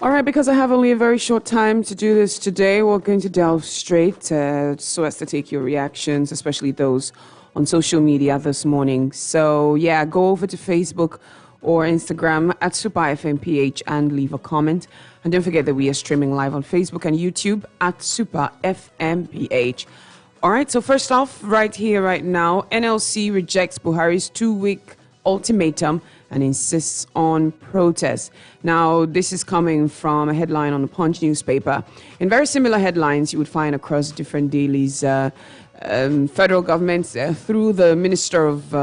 All right, because I have only a very short time to do this today, we're going to delve straight so as to take your reactions, especially those on social media this morning. So, yeah, go over to Facebook or Instagram at SuperFMPH and leave a comment. And don't forget that we are streaming live on Facebook and YouTube at SuperFMPH. All right, so first off, right here, right now, NLC rejects Buhari's 2-week ultimatum and insists on protest. Now, this is coming from a headline on the Punch newspaper. In very similar headlines you would find across different dailies, federal government, through the Minister of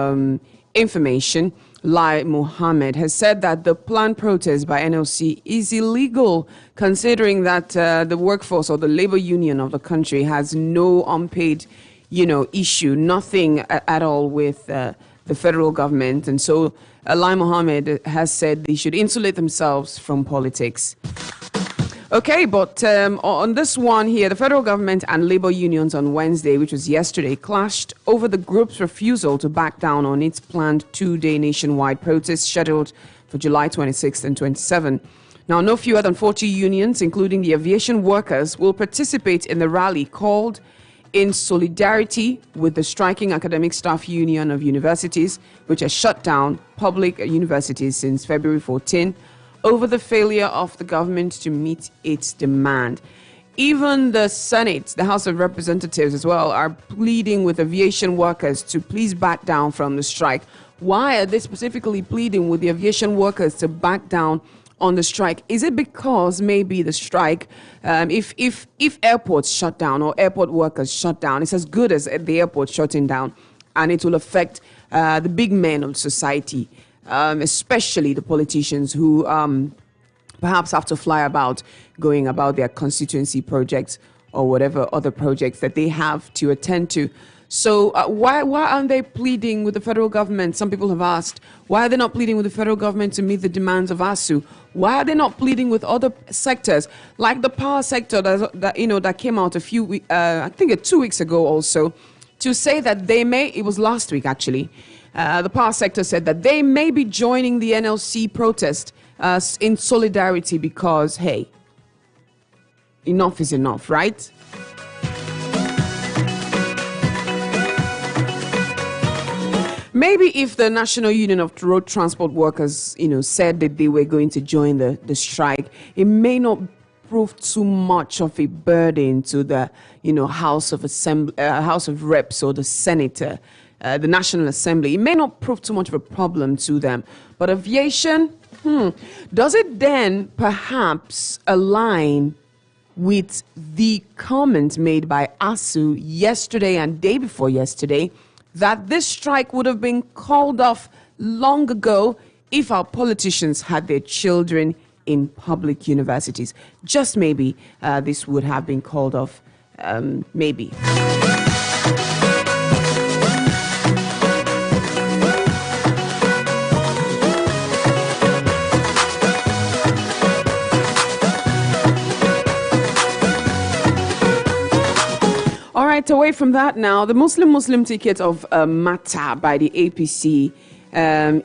Information, Lai Mohammed, has said that the planned protest by NLC is illegal, considering that the workforce or the labor union of the country has no unpaid, issue, nothing at all with the federal government. And so Lai Mohammed has said they should insulate themselves from politics. Okay, but on this one here, the federal government and labor unions on Wednesday, which was yesterday, clashed over the group's refusal to back down on its planned 2-day nationwide protest scheduled for July 26th and 27th. Now, no fewer than 40 unions, including the aviation workers, will participate in the rally called in solidarity with the striking academic staff union of universities, which has shut down public universities since February 14 over the failure of the government to meet its demand. Even the Senate, the House of Representatives as well, are pleading with aviation workers to please back down from the strike. Why are they specifically pleading with the aviation workers to back down on the strike? Is it because maybe the strike, if airports shut down or airport workers shut down, it's as good as the airport shutting down, and it will affect the big men of society, especially the politicians who perhaps have to fly about, going about their constituency projects or whatever other projects that they have to attend to. So why aren't they pleading with the federal government? Some people have asked, why are they not pleading with the federal government to meet the demands of ASU? Why are they not pleading with other sectors, like the power sector that came out I think 2 weeks ago also, to say that they may, it was last week actually, the power sector said that they may be joining the NLC protest in solidarity because, hey, enough is enough, right? Maybe if the National Union of Road Transport Workers, said that they were going to join the strike, it may not prove too much of a burden to the, House of Reps or the Senate, the National Assembly. It may not prove too much of a problem to them. But aviation, does it then perhaps align with the comment made by ASU yesterday and day before yesterday, that this strike would have been called off long ago if our politicians had their children in public universities? Just maybe this would have been called off, maybe. All right, away from that now, the Muslim ticket of Mata by the APC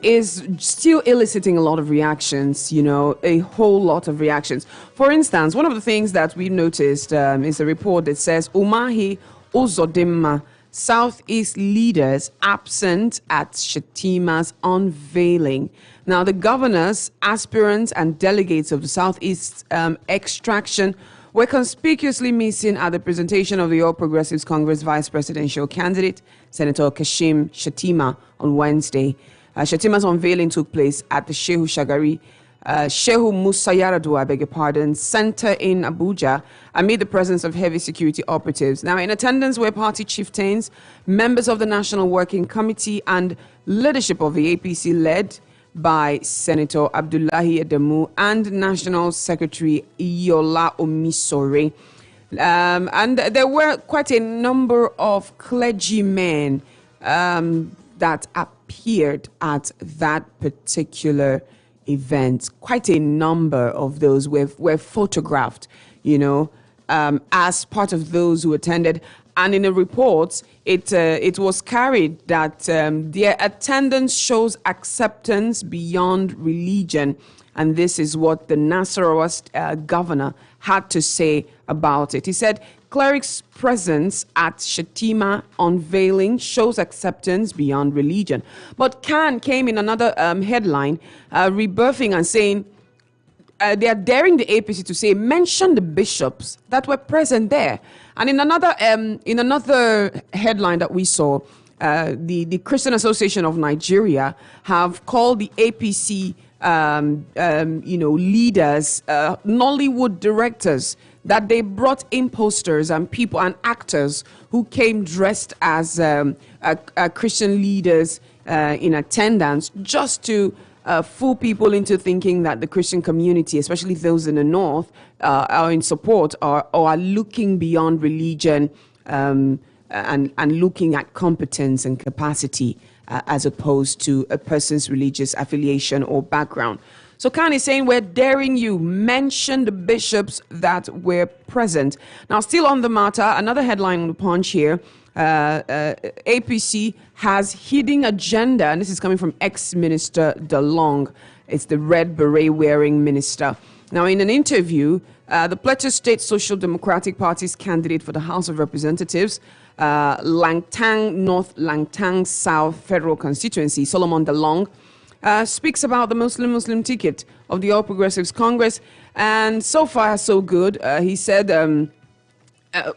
is still eliciting a lot of reactions, a whole lot of reactions. For instance, one of the things that we've noticed is a report that says Umahi Uzodimma, Southeast leaders absent at Shetima's unveiling. Now, the governors, aspirants, and delegates of the Southeast extraction were conspicuously missing at the presentation of the All Progressives Congress vice presidential candidate, Senator Kashim Shettima, on Wednesday. Shettima's unveiling took place at the Shehu Musa Yar'Adua, I beg your pardon, Center in Abuja, amid the presence of heavy security operatives. Now, in attendance were party chieftains, members of the National Working Committee, and leadership of the APC led by Senator Abdullahi Adamu and National Secretary Iola Omisore. And there were quite a number of clergymen that appeared at that particular event. Quite a number of those were photographed, as part of those who attended. And in a report, it was carried that their attendance shows acceptance beyond religion. And this is what the Nasarawa governor had to say about it. He said, clerics' presence at Shetima unveiling shows acceptance beyond religion. But Khan came in another headline, rebirthing and saying, they are daring the APC to say, mention the bishops that were present there. And in another headline that we saw, the Christian Association of Nigeria have called the APC, leaders, Nollywood directors, that they brought in posters and people and actors who came dressed as Christian leaders in attendance, just to fool people into thinking that the Christian community, especially those in the north, are in support or are looking beyond religion and looking at competence and capacity as opposed to a person's religious affiliation or background. So Khan is saying, we're daring you, mention the bishops that were present. Now, still on the matter, another headline on the Punch here, APC has hidden agenda, and this is coming from ex-minister DeLong. It's the red beret-wearing minister. Now, in an interview, the Plateau State Social Democratic Party's candidate for the House of Representatives, Langtang North, Langtang South Federal Constituency, Solomon DeLong, speaks about the Muslim ticket of the All Progressives Congress, and so far so good. He said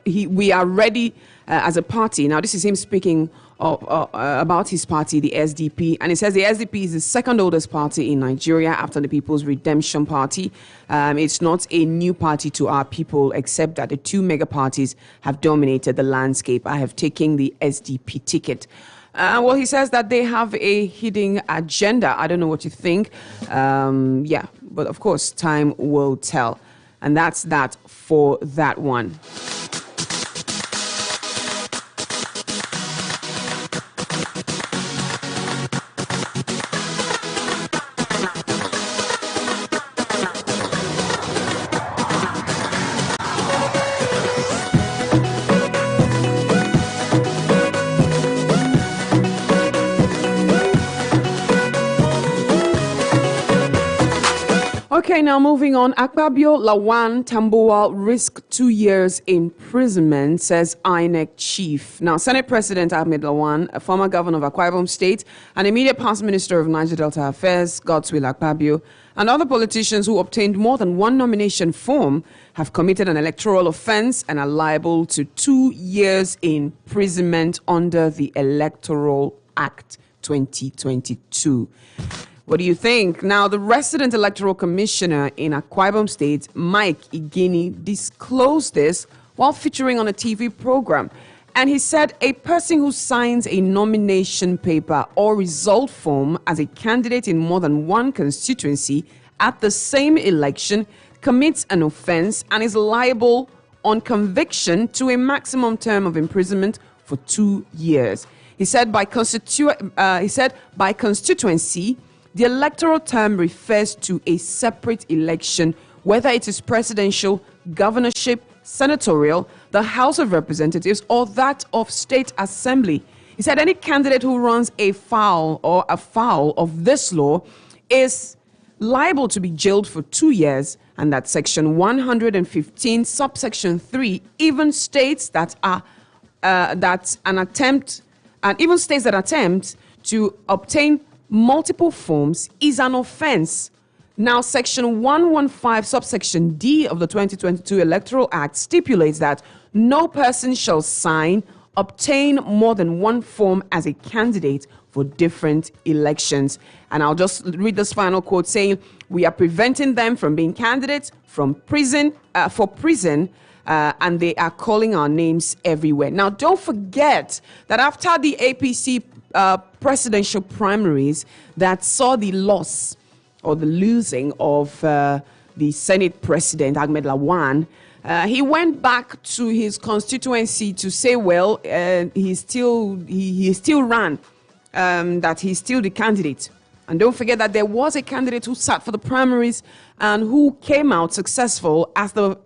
we are ready as a party. Now, this is him speaking about his party, the SDP, and he says the SDP is the second oldest party in Nigeria after the People's Redemption Party. It's not a new party to our people, except that the two mega parties have dominated the landscape. I have taken the SDP ticket. Well, he says that they have a hidden agenda. I don't know what you think. Yeah, but of course, time will tell. And that's that for that one. Okay, now moving on. Akpabio, Lawan, Tambuwal risk 2 years imprisonment, says INEC chief. Now, Senate President Ahmed Lawan, a former governor of Akwa Ibom State, and immediate past minister of Niger Delta Affairs, Godswill Akpabio, and other politicians who obtained more than one nomination form have committed an electoral offense and are liable to 2 years imprisonment under the Electoral Act 2022. What do you think? Now, the resident electoral commissioner in Akwa Ibom State, Mike Igini, disclosed this while featuring on a TV program. And he said a person who signs a nomination paper or result form as a candidate in more than one constituency at the same election commits an offense and is liable on conviction to a maximum term of imprisonment for 2 years. He said by constituency, the electoral term refers to a separate election, whether it is presidential, governorship, senatorial, the House of Representatives, or that of State Assembly. He said any candidate who runs afoul of this law is liable to be jailed for 2 years, and that Section 115, subsection 3, even states that attempt to obtain multiple forms is an offense. Now, Section 115, subsection D of the 2022 Electoral Act stipulates that no person shall sign, obtain more than one form as a candidate for different elections. And I'll just read this final quote saying, we are preventing them from being candidates for prison, and they are calling our names everywhere. Now, don't forget that after the APC presidential primaries that saw the loss or the losing of the Senate President Ahmed Lawan, he went back to his constituency to say, well, he still ran, that he's still the candidate. And don't forget that there was a candidate who sat for the primaries and who came out successful as the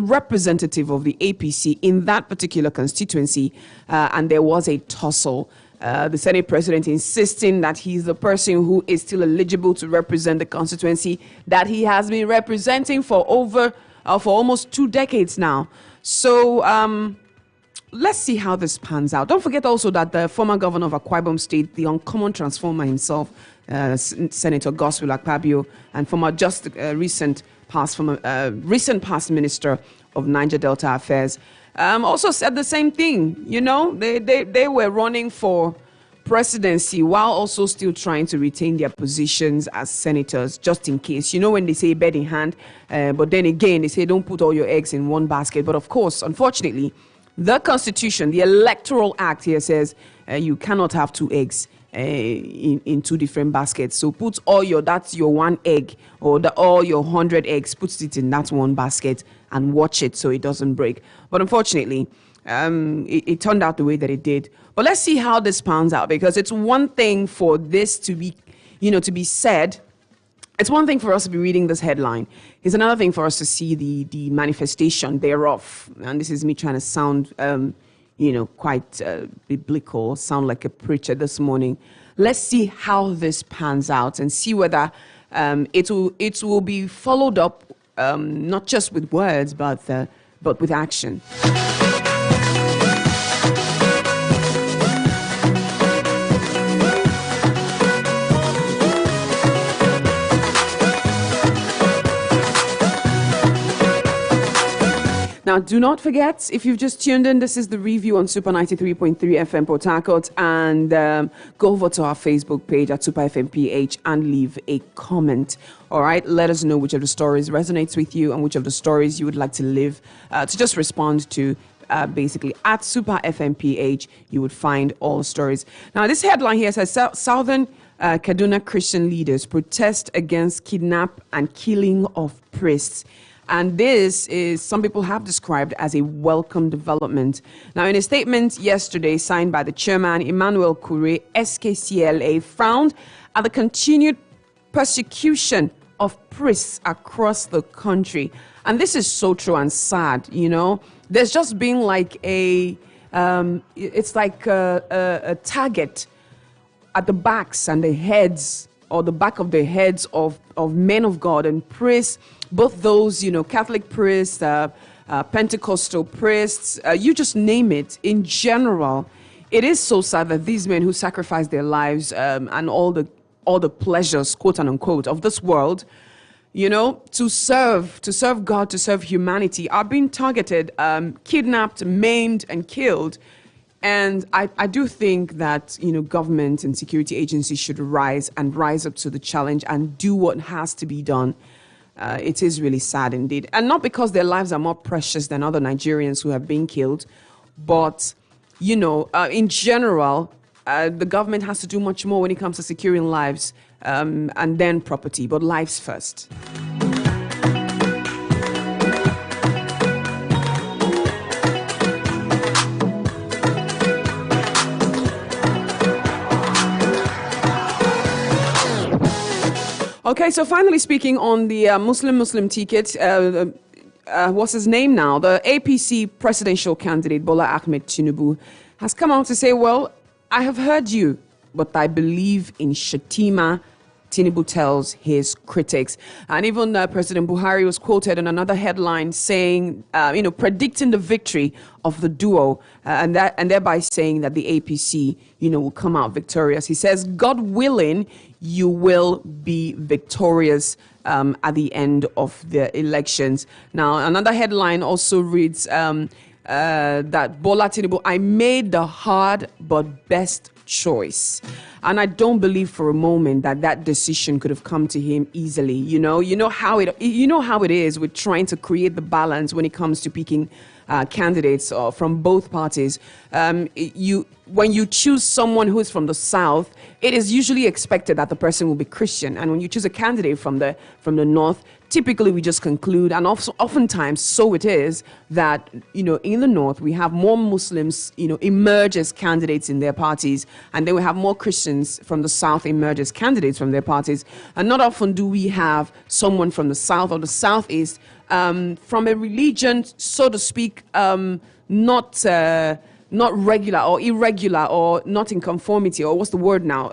representative of the APC in that particular constituency, and there was a tussle. The Senate president insisting that he's the person who is still eligible to represent the constituency that he has been representing for almost 2 decades now. So let's see how this pans out. Don't forget also that the former governor of Akwa Ibom State, the uncommon transformer himself, Senator Godswill Akpabio, and former recent past minister of Niger Delta Affairs, also said the same thing. You know, they were running for presidency while also still trying to retain their positions as senators, just in case. You know, when they say bed in hand, but then again, they say don't put all your eggs in one basket. But of course, unfortunately, the Constitution, the Electoral Act here says you cannot have 2 eggs in 2 different baskets. So put that's your 1 egg, or all your 100 eggs, put it in that one basket and watch it so it doesn't break. But unfortunately, it turned out the way that it did. But let's see how this pans out, because it's one thing for this to be, to be said. It's one thing for us to be reading this headline. It's another thing for us to see the manifestation thereof. And this is me trying to sound, quite biblical, sound like a preacher this morning. Let's see how this pans out and see whether it will be followed up, not just with words, but with action. Now, do not forget, if you've just tuned in, this is the review on Super 93.3 FM Port Harcourt, and go over to our Facebook page at Super FM PH and leave a comment. All right, let us know which of the stories resonates with you and which of the stories you would like to just respond to. Basically, at Super FM PH, you would find all the stories. Now, this headline here says Southern Kaduna Christian leaders protest against kidnap and killing of priests. And this is, some people have described as a welcome development. Now, in a statement yesterday signed by the chairman, Emmanuel Kure, SKCLA frowned at the continued persecution of priests across the country. And this is so true and sad, There's just been like it's like a target at the backs and the heads, or the back of the heads of men of God and priests, both those, Catholic priests, Pentecostal priests, you just name it. In general, it is so sad that these men who sacrifice their lives and all the pleasures, quote and unquote, of this world, to serve God, to serve humanity, are being targeted, kidnapped, maimed, and killed. And I do think that, government and security agencies should rise up to the challenge and do what has to be done. It is really sad indeed. And not because their lives are more precious than other Nigerians who have been killed, but, in general, the government has to do much more when it comes to securing lives, and then property, but lives first. Okay, so finally speaking on the Muslim ticket, what's his name now? The APC presidential candidate, Bola Ahmed Tinubu, has come out to say, well, I have heard you, but I believe in Shatima, Tinubu tells his critics. And even President Buhari was quoted in another headline saying, predicting the victory of the duo, and thereby saying that the APC, will come out victorious. He says, God willing, you will be victorious at the end of the elections. Now, another headline also reads that Bola Tinubu, I made the hard but best choice. And I don't believe for a moment that decision could have come to him easily. You know how it is with trying to create the balance when it comes to picking candidates from both parties, when you choose someone who is from the South, it is usually expected that the person will be Christian. And when you choose a candidate from the North, typically we just conclude, and oftentimes so it is, that, in the North, we have more Muslims, emerge as candidates in their parties, and then we have more Christians from the South emerge as candidates from their parties. And not often do we have someone from the South or the Southeast from a religion, so to speak, not regular or irregular or not in conformity, or what's the word now?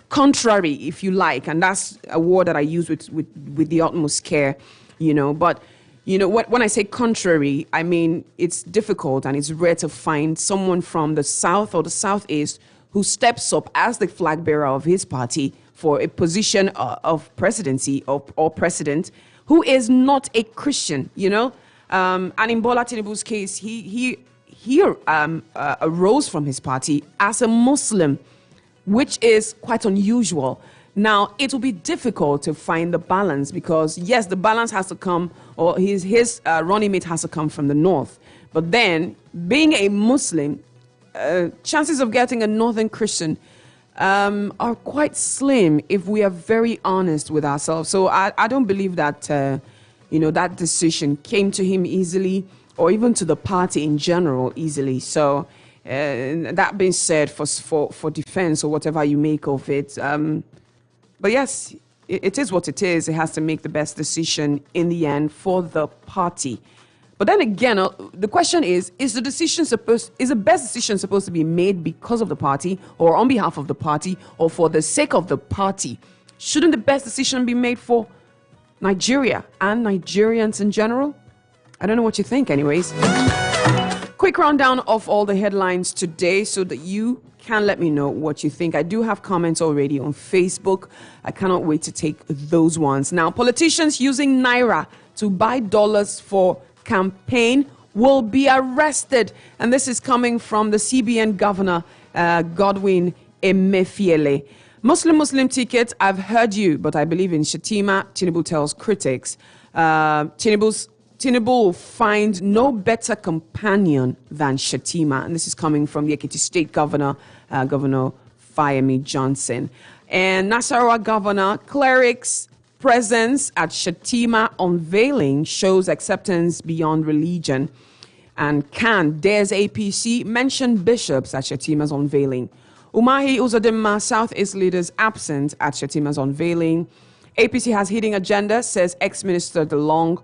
Contrary, if you like, and that's a word that I use with the utmost care, But when I say contrary, I mean it's difficult and it's rare to find someone from the South or the Southeast who steps up as the flag bearer of his party for a position of presidency or president who is not a Christian, And in Bola Tinubu's case, he arose from his party as a Muslim, which is quite unusual. Now, it will be difficult to find the balance because, yes, the balance has to come, or his running mate has to come from the North. But then, being a Muslim, chances of getting a Northern Christian are quite slim if we are very honest with ourselves. So I don't believe that, that decision came to him easily, or even to the party in general easily. So that being said, for defense or whatever you make of it, but yes, it is what it is. It has to make the best decision in the end for the party. But then again, the question is the best decision supposed to be made because of the party or on behalf of the party or for the sake of the party? Shouldn't the best decision be made for Nigeria and Nigerians in general? I don't know what you think anyways. Quick rundown of all the headlines today so that you can let me know what you think. I do have comments already on Facebook. I cannot wait to take those ones. Now, politicians using Naira to buy dollars for campaign will be arrested. And this is coming from the CBN governor, Godwin Emefiele. Muslim tickets, I've heard you, but I believe in Shettima. Tinubu tells critics. Tinubu will find no better companion than Shettima. And this is coming from the Ekiti State Governor, Governor Fayemi Johnson. And Nasarawa Governor, clerics' presence at Shettima unveiling shows acceptance beyond religion. And dares APC mention bishops at Shettima's unveiling. Umahi Uzodinma, Southeast leaders absent at Shettima's unveiling. APC has hidden agenda, says ex-minister DeLong.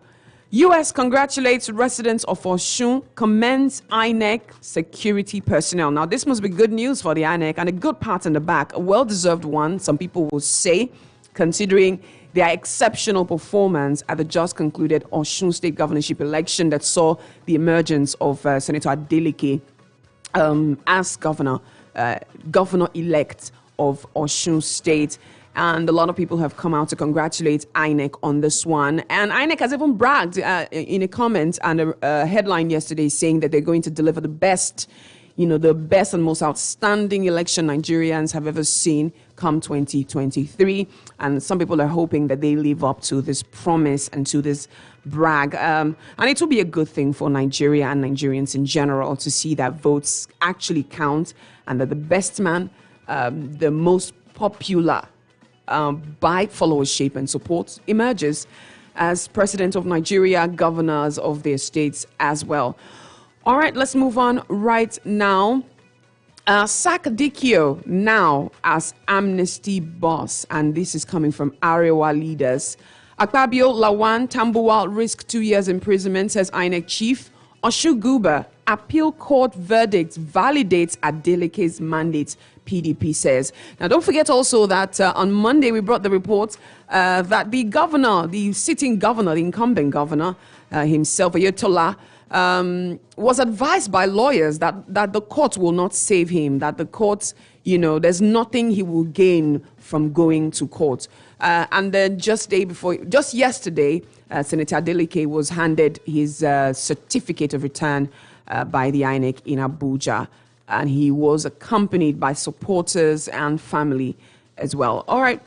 U.S. congratulates residents of Osun, commends INEC security personnel. Now, this must be good news for the INEC and a good pat on the back, a well-deserved one, some people will say, considering their exceptional performance at the just concluded Osun State governorship election that saw the emergence of Senator Adeleke as governor-elect of Osun State. And a lot of people have come out to congratulate INEC on this one. And INEC has even bragged in a comment and a headline yesterday saying that they're going to deliver the best, the best and most outstanding election Nigerians have ever seen come 2023. And some people are hoping that they live up to this promise and to this brag. And it will be a good thing for Nigeria and Nigerians in general to see that votes actually count and that the best man, the most popular, by followership and support, emerges as president of Nigeria, governors of their states as well. All right, let's move on right now. Sack Dikio now as amnesty boss, and this is coming from Arewa leaders. Akpabio, Lawan, Tambuwal risk 2 years imprisonment, says INEC chief. Oshuguba, appeal court verdict validates Adeleke's mandate, PDP says. Now, don't forget also that on Monday we brought the report that the governor, the sitting governor, the incumbent governor himself, Ayatollah, was advised by lawyers that the court will not save him, that the court, there's nothing he will gain from going to court. And then just yesterday, Senator Adeleke was handed his certificate of return by the INEC in Abuja. And he was accompanied by supporters and family as well. All right,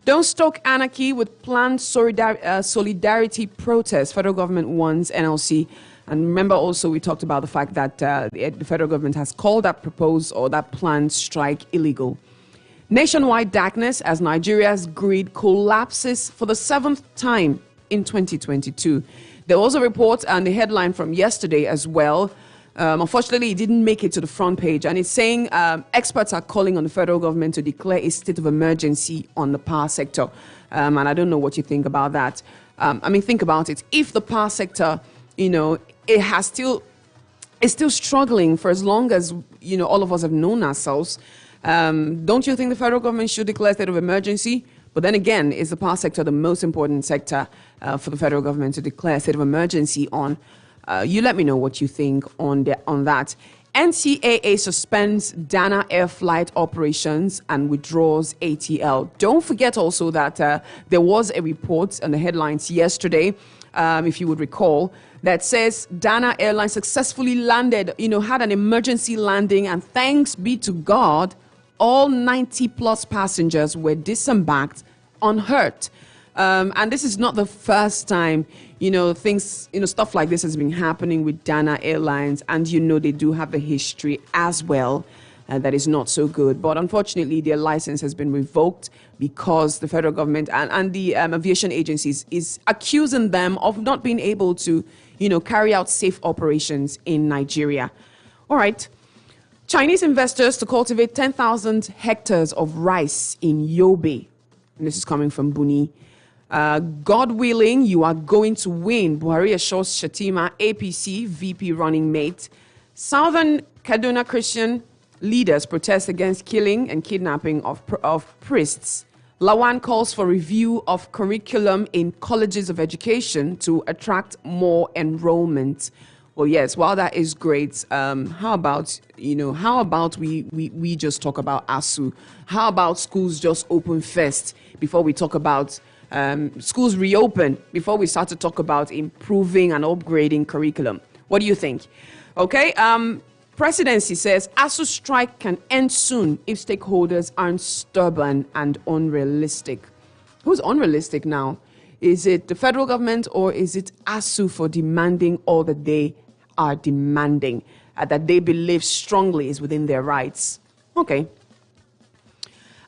don't stoke anarchy with planned solidarity protests. Federal government warns NLC And remember also we talked about the fact that the federal government has called that proposed or that planned strike illegal. Nationwide darkness as Nigeria's grid collapses for the 7th time in 2022. There was a report and a headline from yesterday as well. Unfortunately, it didn't make it to the front page, and it's saying experts are calling on the federal government to declare a state of emergency on the power sector. And I don't know what you think about that. Think about it. If the power sector, it's still struggling for as long as, all of us have known ourselves, don't you think the federal government should declare a state of emergency? But then again, is the power sector the most important sector for the federal government to declare a state of emergency on? You let me know what you think on that. NCAA suspends Dana Air flight operations and withdraws ATL. Don't forget also that there was a report on the headlines yesterday, if you would recall, that says Dana Airlines successfully landed, had an emergency landing, and thanks be to God, all 90 plus passengers were disembarked unhurt. And this is not the first time, stuff like this has been happening with Dana Airlines. And, they do have a history as well that is not so good. But unfortunately, their license has been revoked because the federal government and the aviation agencies is accusing them of not being able to, carry out safe operations in Nigeria. All right. Chinese investors to cultivate 10,000 hectares of rice in Yobe. And this is coming from Buni. God willing, you are going to win. Buhari assures Shatima, APC VP running mate. Southern Kaduna Christian leaders protest against killing and kidnapping of priests. Lawan calls for review of curriculum in colleges of education to attract more enrollment. Well, yes, while that is great, how about we just talk about ASU? How about schools just open first before we talk about schools reopen, before we start to talk about improving and upgrading curriculum? What do you think? Okay, presidency says ASU strike can end soon if stakeholders aren't stubborn and unrealistic. Who's unrealistic now? Is it the federal government or is it ASU for demanding all that they are demanding, that they believe strongly is within their rights? Okay.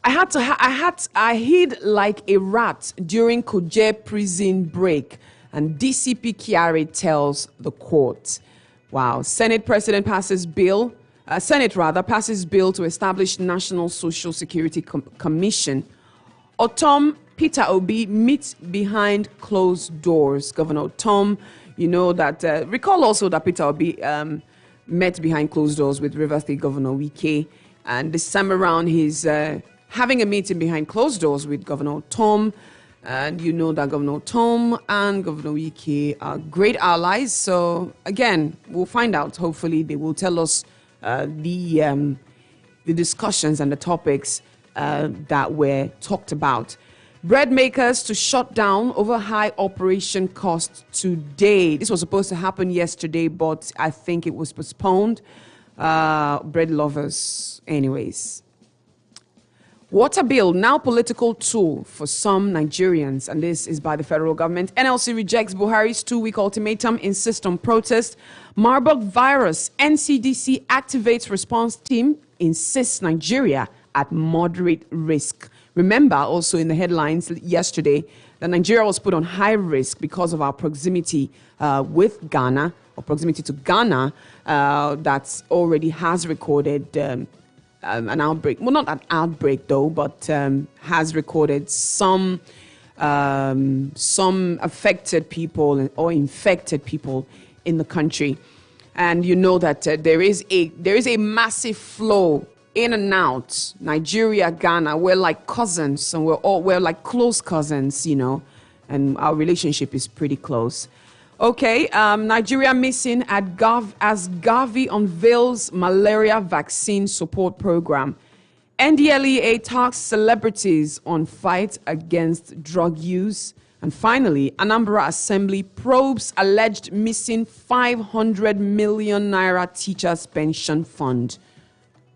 I hid like a rat during Kuje prison break, and DCP Kyari tells the court. Wow. Senate passes bill to establish National Social Security Commission. Otom Peter Obi meets behind closed doors. Governor Otom, recall also that Peter Obi met behind closed doors with Rivers State Governor Wike, and this time around he's having a meeting behind closed doors with Governor Tom. And that Governor Tom and Governor Wike are great allies. So again, we'll find out. Hopefully they will tell us the discussions and the topics that were talked about. Bread makers to shut down over high operation costs today. This was supposed to happen yesterday, but I think it was postponed. Bread lovers, anyways. Water bill, now political tool for some Nigerians, and this is by the federal government. NLC rejects Buhari's 2-week ultimatum, insists on protest. Marburg virus, NCDC activates response team, insists Nigeria at moderate risk. Remember also in the headlines yesterday that Nigeria was put on high risk because of our proximity with Ghana, or proximity to Ghana, that already has recorded an outbreak. Well, not an outbreak though, but has recorded some affected people or infected people in the country. And that there is a massive flow in and out. Nigeria, Ghana, we're like cousins, and we're like close cousins, and our relationship is pretty close. Okay, Nigeria missing as Gavi unveils malaria vaccine support program. NDLEA talks celebrities on fight against drug use. And finally, Anambra Assembly probes alleged missing 500 million naira teachers pension fund.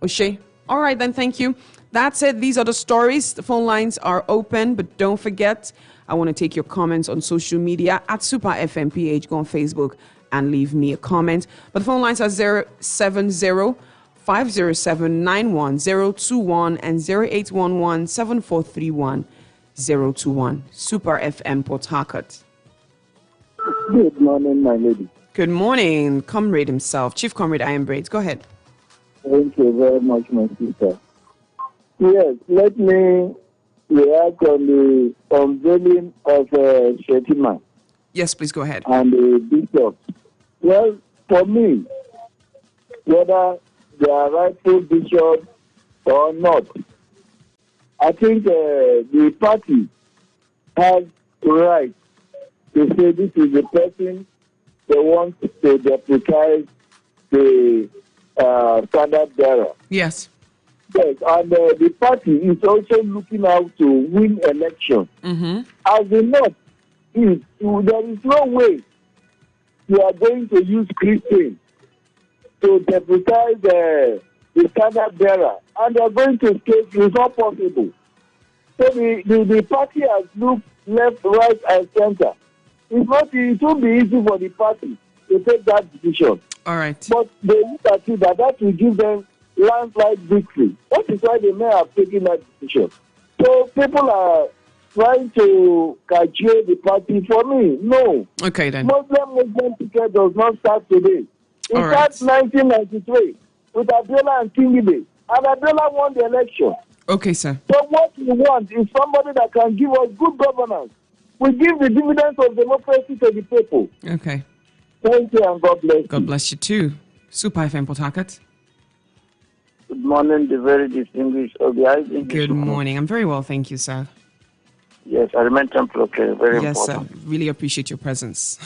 Oshay, all right then, thank you. That's it. These are the stories. The phone lines are open, but don't forget, I want to take your comments on social media at Super FMPH. Go on Facebook and leave me a comment. But the phone lines are 070-507-91021 and 0811-7431-021. Super FM Port Harcourt. Good morning, my lady. Good morning, Comrade himself, Chief Comrade Iron Braids. Go ahead. Thank you very much, my sister. Yes, let me react on the unveiling of Shetima Yes, please go ahead. and the bishop. Well, for me, whether they are rightful bishops or not, I think the party has the right to say this is the person they want to deputize the standard bearer. Yes. Yes, and the party is also looking out to win election. Mm-hmm. As the North is, there is no way you are going to use Christians to deputize the standard bearer, and they are going to state it is not possible. So the party has looked left, right, and center. It won't be easy for the party to take that decision. All right. But they look at it that will give them landslide victory. That is why they may have taken that decision. So people are trying to cajole the party. For me, no. Okay, then. Muslim ticket does not start today. It All right. starts 1993 with Abiola and Kingibe. And Abiola won the election. Okay, sir. So what we want is somebody that can give us good governance. We give the dividends of democracy to the people. Okay. Thank you and God bless you. God bless you too. Super FM Port Harcourt. Good morning, the very distinguished Obi. Good morning. I'm very well, thank you, sir. Yes, I remain temple, okay, very Yes, important. sir. Really appreciate your presence.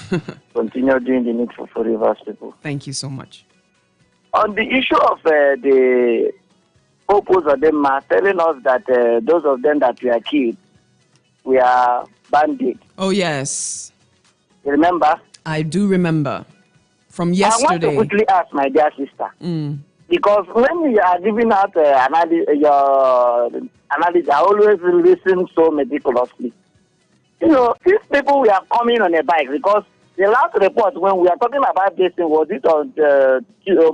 Continue doing the needful for Rivers people. Thank you so much. On the issue of the purpose of them telling us that those of them that were killed, we are bandits. Oh, yes. You remember? I do remember. From I want yesterday. to quickly ask my dear sister. Mm. Because when you are giving out your analysis, I always listen so meticulously. You know, these people we are coming on a bike because the last report when we are talking about this thing was it on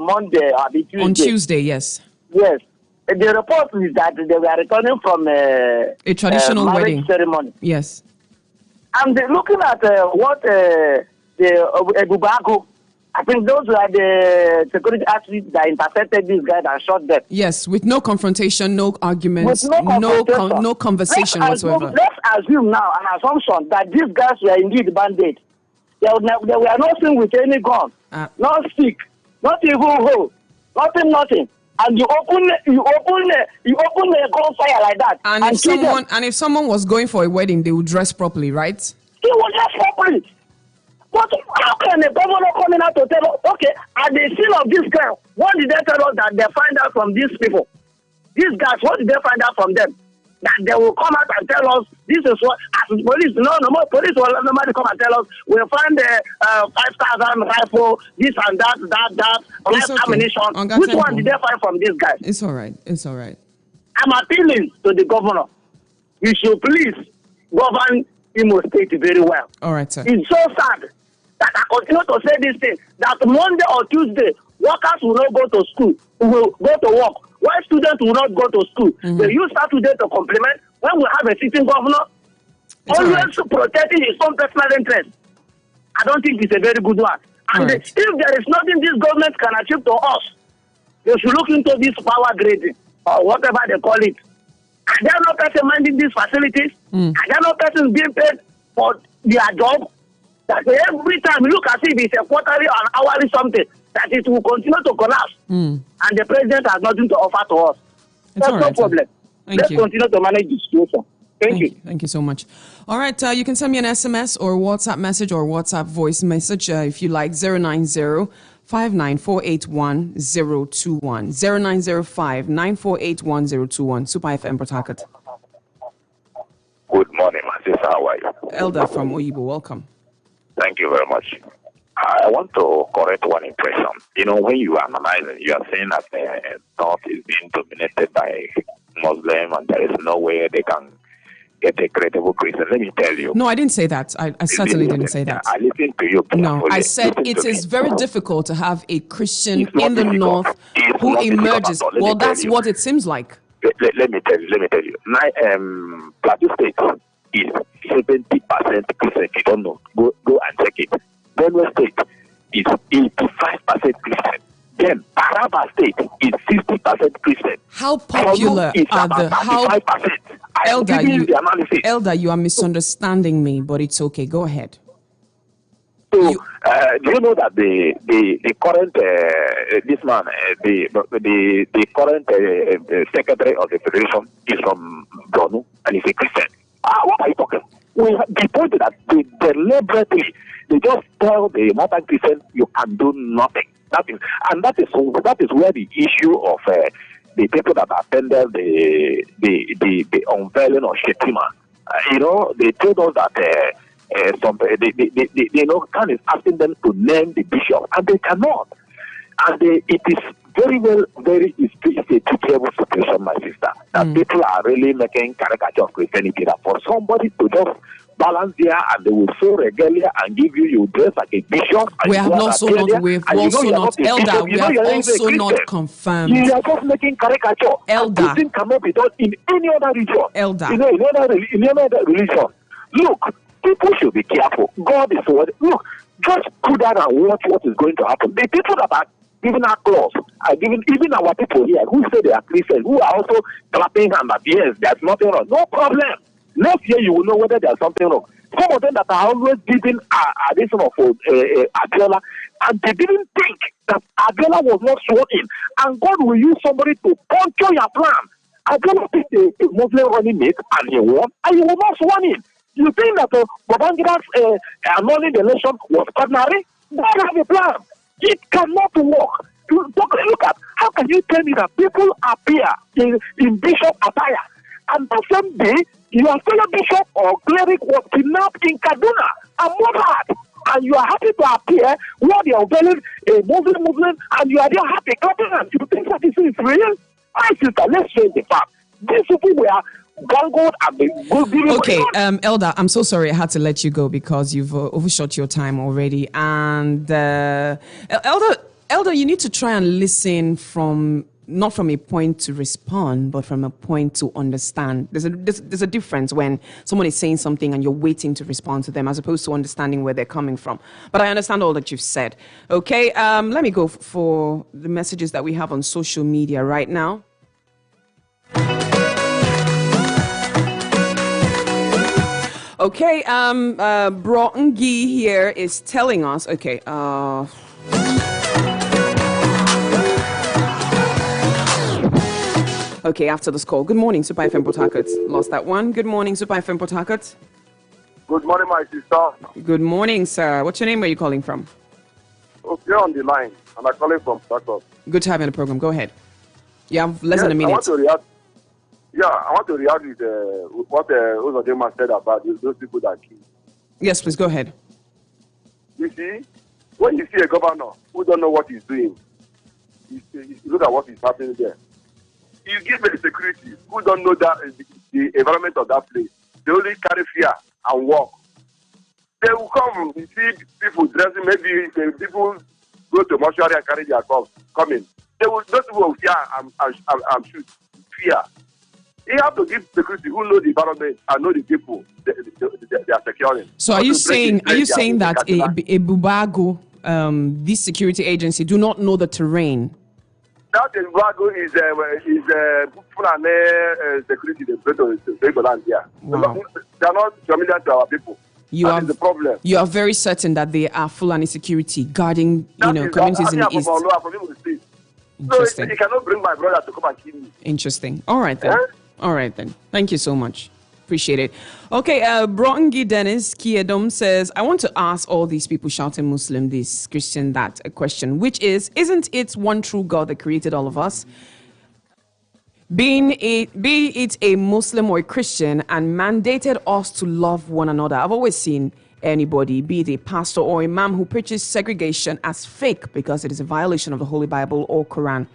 Monday or the Tuesday? On Tuesday, yes. Yes. The report is that they were returning from A traditional marriage wedding. ceremony. Yes. And looking at what the Ebubago, I think those were the security athletes that intercepted this guy and shot them. Yes, with no confrontation, no arguments, With no conversation whatsoever. Let's assume now an assumption that these guys were indeed bandits. They were not seen with any gun, not stick, not even hoe, nothing. And you open a gunfire like that. And if someone was going for a wedding, they would dress properly, right? He was just properly. But how can a governor coming out to tell us, okay, at the scene of this girl, what did they tell us that they find out from these people? These guys, what did they find out from them? That they will come out and tell us, this is what, as police, police will normally come and tell us, we'll find the 5,000 rifle, this and that, It's okay. ammunition. Which one did they find from these guys? It's all right. I'm appealing to the governor. You should please govern Imo State very well. All right, sir. It's so sad that I continue to say this thing, that Monday or Tuesday, workers will not go to school, will go to work. Why students will not go to school? Mm-hmm. They use Saturday to compliment when we have a sitting governor, It's always right. protecting his own personal interest. I don't think it's a very good one. And Right. if there is nothing this government can achieve to us, they should look into this power grading or whatever they call it. Are there no person minding these facilities? Are there no person being paid for their job? That every time you look as if it's a quarterly or an hourly something, that it will continue to collapse. And the president has nothing to offer to us. It's That's all no right, sir. problem. Thank Let's you. continue to manage the situation. Thank you. Thank you so much. All right, you can send me an SMS or WhatsApp message or WhatsApp voice message if you like, 090-594-81021, 0905-948-1021, Super FM Port Harcourt. Good morning, my sister. How are you? Elder from Oyibo, welcome. Thank you very much. I want to correct one impression. You know, when you are analyzing, you are saying that the North is being dominated by Muslim and there is no way they can get a credible Christian. Let me tell you. No, I didn't say that. I certainly didn't say that. I listen to you. No, I said Listen it to is me. very difficult to have a Christian It's not in the difficult. north It's who not difficult emerges. at all. Let Well, me tell that's you. what it seems like. Let me tell you. Now, Plateau State is 70% Christian. You don't know. Go and check it. Benue State is 85% Christian. Then Taraba State is 60% Christian. How popular Is are about the how 35%. I'm Elder, giving you the analysis. Elder, you are misunderstanding me, but it's okay. Go ahead. So, do you know that the current this man, the current secretary of the federation is from Borno and he's a Christian? What are you talking? The point is that they deliberately they just tell the modern Christian you can do nothing. That is where the issue of the people that attended the unveiling of Shetima, they told us that. Khan is asking them to name the bishop, and they cannot. And it is it's a pitiable situation, my sister, that people are really making caricature of Christianity. That for somebody to just balance there and they will show regalia and give you dress like a bishop. We have also not confirmed. You are just making caricature. Elder. This thing cannot be done in any other religion. Elder. In any other religion. Look. People should be careful. God is what. Look, just put that and watch what is going to happen. The people that are giving our clothes are giving, even our people here who say they are Christians, who are also clapping hands that yes, there's nothing wrong. No problem. Next year you will know whether there's something wrong. Some of them that are always giving addition of Abiola, and they didn't think that Abiola was not sworn in, and God will use somebody to puncture your plan. Abiola picked a Muslim running mate, and he won, and he was not sworn in. You think that Babangida's annulling the election was ordinary? God have a plan. It cannot work. Look at how can you tell me that people appear in bishop attire, and the same day your fellow bishop or cleric was kidnapped in Kaduna and murdered, and you are happy to appear while they are unveiling a Muslim, and you are there happy clapping, and you think that this is real? My sister, let's change the fact. These people were. Okay, Elder, I'm so sorry I had to let you go because you've overshot your time already. And Elder, you need to try and listen not from a point to respond, but from a point to understand. There's a difference when someone is saying something and you're waiting to respond to them as opposed to understanding where they're coming from. But I understand all that you've said. Okay, let me go for the messages that we have on social media right now. Okay, Bro Ngi here is telling us, okay, after this call. Good morning, Super FM Port Harcourt. Lost that one. Good morning, Super FM Port Harcourt. Good morning, my sister. Good morning, sir. What's your name? Where are you calling from? Okay, you're on the line, and I'm calling from Port Harcourt. Good to have you on the program. Go ahead. You have less than a minute. I want to react with what Uzodinma said about those people that kill. Yes, please, go ahead. You see, when you see a governor who don't know what he's doing, you look at what is happening there. You give a security who don't know that the environment of that place. They only carry fear and walk. They will come, you see people dressing, maybe people go to mortuary and carry their corpse, coming. Those people will fear and shoot. Fear. You have to give security who know the environment and know the people they are securing. So are you saying that a Bubago, this security agency, do not know the terrain? That Bubago is Fulani security they bring to the land here. Wow. They are not familiar to our people. That is the problem. You are very certain that they are Fulani security guarding, communities in the east. So you cannot bring my brother to come and kill me. Interesting. All right then. All right then. Thank you so much. Appreciate it. Okay, Brongi Dennis Kiedom says, I want to ask all these people shouting Muslim, this Christian, that a question, which is, isn't it one true God that created all of us? Be it a Muslim or a Christian, and mandated us to love one another. I've always seen anybody, be it a pastor or imam, who preaches segregation as fake because it is a violation of the Holy Bible or Quran.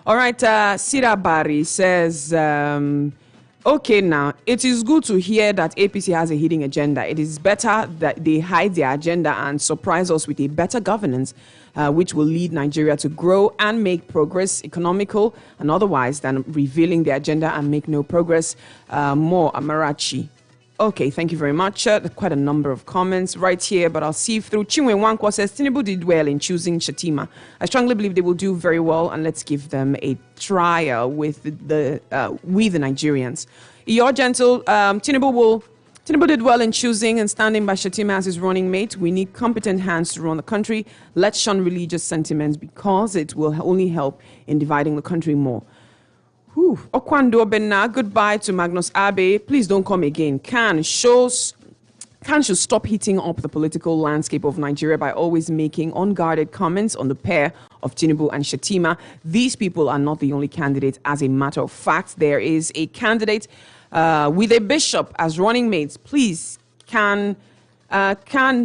All right, Sira Bari says, Okay, now, it is good to hear that APC has a hidden agenda. It is better that they hide their agenda and surprise us with a better governance, which will lead Nigeria to grow and make progress, economical and otherwise, than revealing their agenda and make no progress. More Amarachi. Okay, thank you very much. Quite a number of comments right here, but I'll see through. Chinwe Wankwa says, Tinubu did well in choosing Shatima. I strongly believe they will do very well, and let's give them a trial with the Nigerians. Your gentle, Tinubu did well in choosing and standing by Shatima as his running mate. We need competent hands to run the country. Let's shun religious sentiments because it will only help in dividing the country more. Okwando Benna, goodbye to Magnus Abe. Please don't come again. Khan should stop heating up the political landscape of Nigeria by always making unguarded comments on the pair of Tinubu and Shatima. These people are not the only candidates. As a matter of fact, there is a candidate with a bishop as running mates. Please, Khan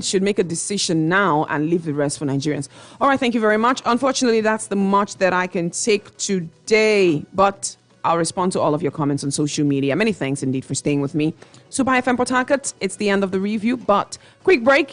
should make a decision now and leave the rest for Nigerians. All right, thank you very much. Unfortunately, that's the much that I can take today, but I'll respond to all of your comments on social media. Many thanks indeed for staying with me. Super FM Port Harcourt, it's the end of the review, but quick break.